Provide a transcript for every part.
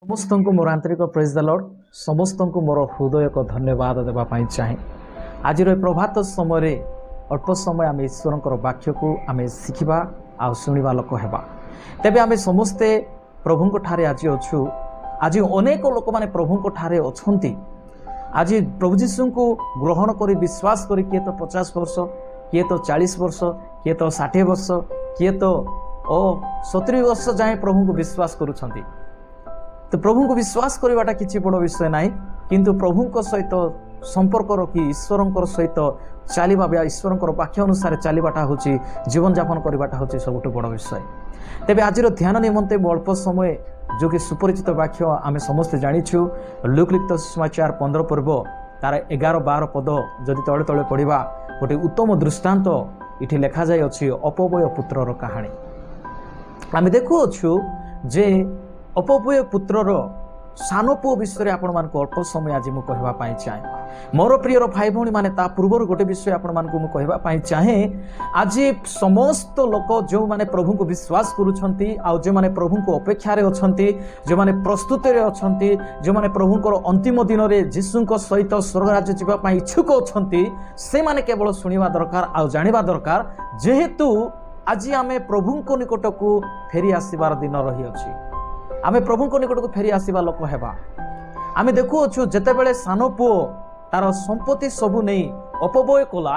समस्त को मोर आंतरिक प्रेज द लॉर्ड समस्त को मोर हृदय को धन्यवाद देवाई चाहे आज प्रभात समय अल्प समय आम ईश्वर वाक्य को आम शिखा आ शुणा लोक हेबा तेबे आम समस्ते प्रभु ठारे आज अच्छु। आज अनेक लोक मैंने प्रभु ठारे अछंती। आज प्रभु जीशु को ग्रहण कर विश्वास कर किए तो 50 वर्ष, किए तो 40 वर्ष, किए तो 60 वर्ष, किए तो 70 वर्ष जाए प्रभु को विश्वास करुछंती। तो प्रभु को विश्वास करवाटा किसी बड़ विषय ना, किंतु प्रभु सहित संपर्क रखी ईश्वर सहित चलवा ईश्वर वाक्य अनुसार चलवाटा हूँ जीवन यापन करवाटा हूँ सबुठ बड़ विषय। तेबे आज ध्यान निमंते अल्प समय जो कि सुपरिचित वाक्य आम समस्ते जाचु लूक लिखित सुसमाचार 15 पर्व तार 11-12 पद जदि तले तले पढ़ा गोटे उत्तम दृष्टांत इठी लेखा जाय अछि अपव्यय पुत्रर कहानी। आम देखुअछु जे अपव्यय पुत्रर सान पुओ विषय आपण मानक अल्प समय आज मुझे कहवाई चाहे। मोर प्रियर भाई भौणी माने ता पूर्वर गोटे विषय आपण मानक मुझे कहवाई चाहे। आज समस्त लोक जो माने प्रभु को विश्वास करुछंती आ जो माने प्रभु को अपेक्षा रे अछंती, जो माने प्रस्तुति रे अछंती, जो माने प्रभु को अंतिम दिन रे जीशु को सहित स्वर्ग राज्य जीवा पई इच्छुक अछंती, से माने केवल सुनिबा दरकार आ जानिबा दरकार जेहेतु आज आमे प्रभु को निकट को फेरी आसीबार दिन रही अछि। आमे प्रभु को निकट को फेरी आसीबा लोक हेबा। आमे देखुअछु जेतेबेले सान पुओ तार संपत्ति सबु नहीं अपव्यय कला,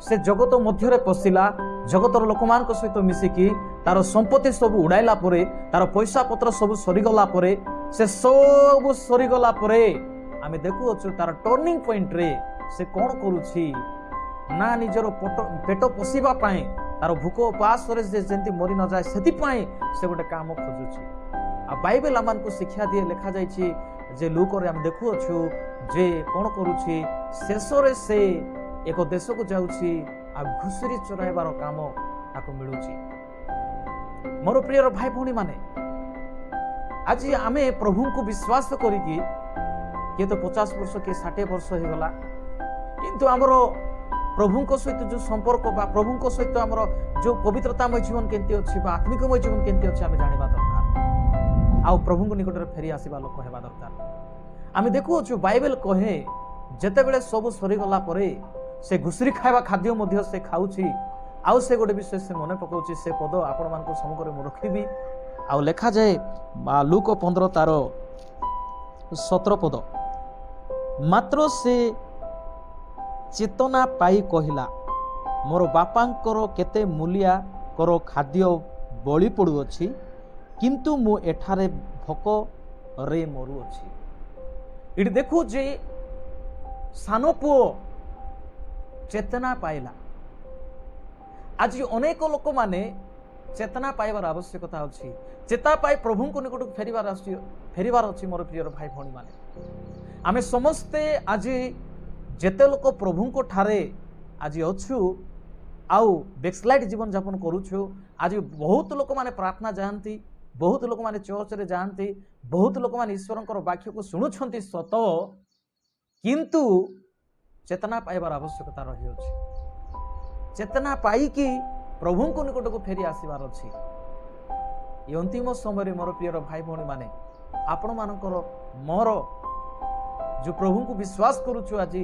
से जगत मध्य पशिला, जगतर लोक मान सहित मिसिकी तार संपत्ति सबु उड़ाइला परे, तार पैसा पत्र सबु सरीगला परे, से सबु सरीगला परे आमे देखुअछु तार टर्निंग पॉइंट रे से कौन करुछि ना निजर पेट पोषिबा पाए तार भूख उपास जेंती मरी न जाए से गोटे काम खोजुछि। आ बाइबल आमान को शिक्षा दिए लेखा जाइछि जे लूक रे हम देखुअछु जे कौन करुछि शेष रे से एक देश को जाउछि आ घुसुरी चोराइबार काम ताको मिलुछि। मोर प्रियर भाई भौणी माने आज आमे प्रभु को विश्वास करिकि किए तो 50 वर्ष के 60 वर्ष हो गला, किंतु हमरो प्रभु को सहित जो संपर्क बा प्रभु को सहित हमरो जो पवित्रतामय जीवन केंती अछि बा आत्मिकमय जीवन केंती अछि आमे जानिबा दरकार। आउ प्रभु को निकट रे फेरी आसीबा लोक हेबा दरकार। आमे देखुअछु बाइबल कहे जेतेबेले सब सरी गला परे से घुसरी खाइबा खाद्य मध्य से खाउछि। आउ से गोटे विषय से मने पकाउछि से पद आपण मान को समुखरे मु रखिबी। आउ लेखा जाए लूक 15 तार 17 पद, मात्र से चेतना पाई कहिला मोर बापांकर केते मूलिया कर खाद्य बଳି पड़ुअछि, किंतु मु एठारे भोक रे मरुअछि। इट देखु जे सान पुओ चेतना पाइला। आज अनेक लोक माने चेतना पाइबार आवश्यकता अछि, चेता पाई प्रभु को निकट फेरिबार अछि। मोर प्रिय भाई भौणी माने आमे समस्ते आज जेते लोक प्रभु को ठारे आज अच्छु आउ बैकस्लाइड जीवन यापन करुछु। आज बहुत लोक माने प्रार्थना जाती, बहुत लोक माने चर्च रे जाती, बहुत लोक माने ईश्वर वाक्य को शुणुछंती सत, किंतु चेतना पाइबार आवश्यकता रही अछि। चेतना पाई कि प्रभु को निकट को फेरी आसीबार अछि। ये अंतिम समय मोर प्रिय भाई भौणी माने आपण मानकर मोर जो प्रभु को विश्वास करुछु, आज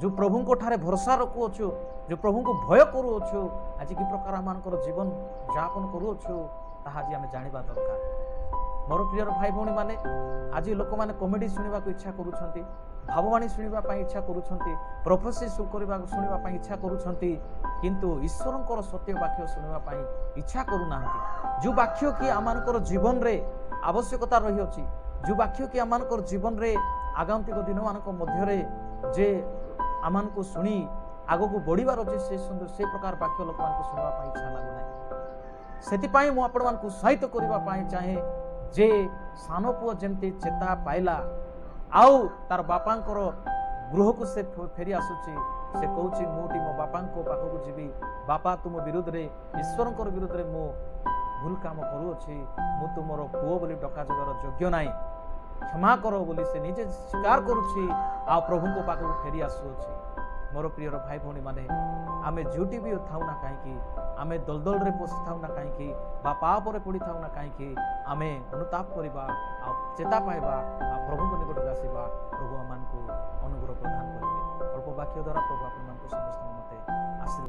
जो प्रभु को ठारे भरोसा रखुअछु, जो प्रभु को भय करुअछु, आज कि प्रकार आमर जीवन यापन करुअछु ताहा आज आमे जानिबा दरकार। मोर प्रिय भाई भौणी माने आज लोक माने कॉमेडी सुनिबा को इच्छा करुछंती, भाववाणी सुनिबा पई इच्छा करुछंती, प्रोफेसी सुनिबा पई इच्छा करुछंती, किंतु ईश्वरंकर सत्य वाक्य सुनिबा पई इच्छा करुनांती। जो वाक्य कि आमनकर जीवन रे आवश्यकता रही अछि, जो वाक्य कि आमनकर जीवन रे आगांतिक दिन मानक मध्य रे जे आमान को सुनी आगो को बढ़िबार अछि से प्रकार वाक्य लोक मान को सुनबा पई इच्छा लागु नै। सेति पई मु आपण मान को सहित करिबा पई चाहे जे सान पुओ जेमती चेता पाइला आउ तार बापांकर गृह को से फेरी आसुची, से कहूची मुटी मो बापांको पाखक जीवी, बापा तुम विरुद्ध रे ईश्वरंकर विरुद्ध रे मो भूल काम करूअछि, मु तुमरो पुओ बोली डका जगर योग्य नाही, क्षमा करो बोली से निजे स्वीकार करुछि आ प्रभु को पाखक फेरी आसुछि। मोर प्रियर भाई भौणी माने आमे जोटी भी थाउ ना कहीं आमे दलदल रे पशि थाउ ना कहीं बा पाप रे पड़ी थाउ ना कहीं आमे अनुताप करबा आ चेता पाइबा आ प्रभु को निकट आसीबा प्रभु मान को अनुग्रह प्रदान करिवे। अल्प वाक्य द्वारा प्रभु आपन मान को समस्त मते आशीर्वाद